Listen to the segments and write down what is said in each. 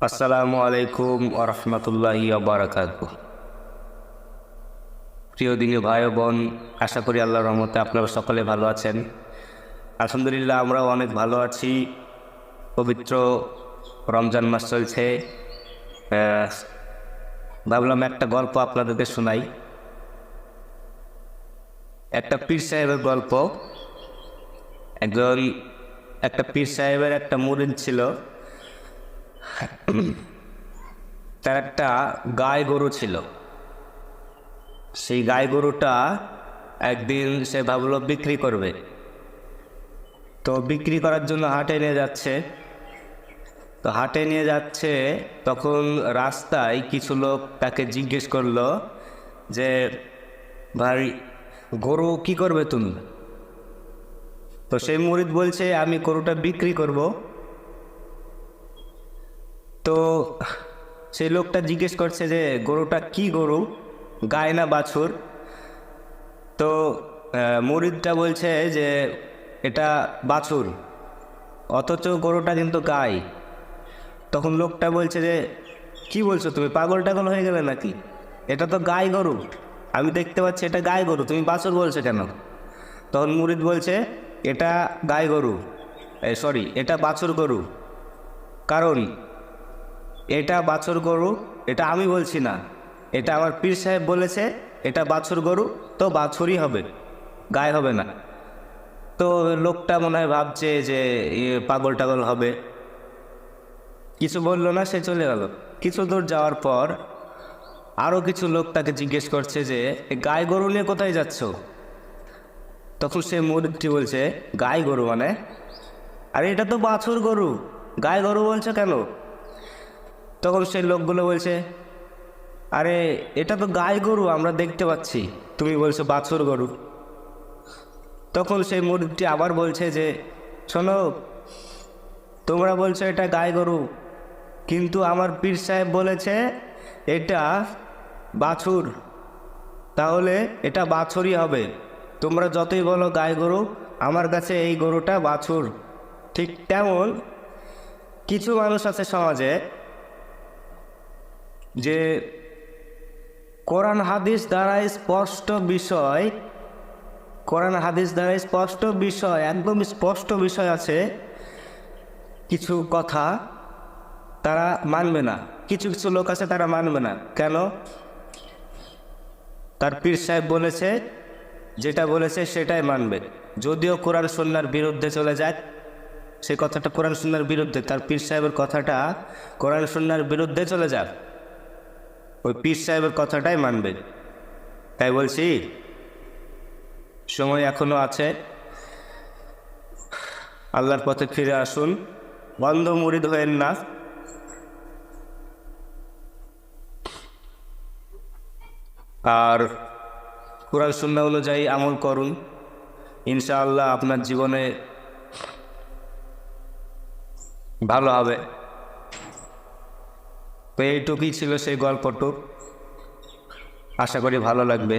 আসসালামু আলাইকুম ওয়া রাহমাতুল্লাহি ওয়া বারাকাতুহু। প্রিয় দিনী ভাই ও বোন, আশা করি আল্লাহর রহমতে আপনারা সকলে ভালো আছেন। আলহামদুলিল্লাহ, আমরাও অনেক ভালো আছি। পবিত্র রমজান মাস চলছে। ভাবলাম একটা গল্প আপনাদেরকে শোনাই। একটা পীর সাহেবের গল্প। একটা পীর সাহেবের একটা মুরিদ ছিল। তার একটা গাই গরু ছিল। সেই গাই গরুটা একদিন সে ভাবলো বিক্রি করবে। তো বিক্রি করার জন্য হাটে নিয়ে যাচ্ছে। তখন রাস্তায় কিছু লোক তাকে জিজ্ঞেস করলো যে, ভাই, গরু কি করবে তুমি? তো সেই মুরিদ বলছে, আমি গরুটা বিক্রি করব। তো সেই লোকটা জিজ্ঞেস করছে যে, গরুটা কি গরু, গাই না বাছুর? তো মুরিদটা বলছে যে এটা বাছুর, অথচ গরুটা কিন্তু গাই। তখন লোকটা বলছে যে, কি বলছো তুমি, পাগল টাগল হয়ে গেলে নাকি? এটা তো গাই গরু, আমি দেখতে পাচ্ছি এটা গাই গরু, তুমি বাছুর বলছো কেন? তখন মুরিদ বলছে, এটা গাই গরু, এটা বাছুর গরু। কারণ এটা বাছুর গরু, এটা আমি বলছি না, এটা আমার পীর সাহেব বলেছে এটা বাছুর গরু, তো বাছুরই হবে, গাই হবে না। তো লোকটা মনে হয় ভাবছে যে পাগল টাগল হবে, কিছু বললো না, সে চলে গেল। কিছু দূর যাওয়ার পর আরও কিছু লোক তাকে জিজ্ঞেস করছে যে, গাই গরু নিয়ে কোথায় যাচ্ছ? তখন সে মুরিদটি বলছে, গাই গরু মানে? আরে এটা তো বাছুর গরু, গাই গরু বলছো কেন? তখন সেই লোকগুলো বলছে, আরে এটা তো গাই গরু, আমরা দেখতে পাচ্ছি, তুমি বলছো বাছুর গরু। তখন সেই মুরিদটি আবার বলছে যে, শোনো, তোমরা বলছো এটা গাই গরু, কিন্তু আমার পীর সাহেব বলেছে এটা বাছুর, তাহলে এটা বাছুরই হবে। তোমরা যতই বলো গাই গরু, আমার কাছে এই গরুটা বাছুর। ঠিক তেমন কিছু মানুষ আছে সমাজে যে কোরআন হাদিস দ্বারা স্পষ্ট বিষয়, একদম স্পষ্ট বিষয় আছে, কিছু কথা তারা মানবে না। কিছু কিছু লোক আছে তারা মানবে না। কেন? তার পীর সাহেব বলেছে, যেটা বলেছে সেটাই মানবে, যদিও কোরআন সুন্নাহর বিরুদ্ধে চলে যায়। সে কথাটা কোরআন সুন্নাহর বিরুদ্ধে, তার পীর সাহেবের কথাটা কোরআন সুন্নাহর বিরুদ্ধে চলে যাক, ওই পীর সাহেবের কথাটাই মানবে। তাই বলছি, সময় এখনো আছে, আল্লাহর পথে ফিরে আসুন, বন্ধ মুরিদ হয়েন না। আর কোরআন সুন্নাহ অনুযায়ী আমল করুন, ইনশাআল্লাহ আপনার জীবনে ভালো হবে। তো এইটুকুই ছিল সেই গল্পটুক, আশা করি ভালো লাগবে।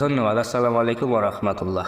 ধন্যবাদ। আসসালামু আলাইকুম ওয়া রাহমাতুল্লাহ।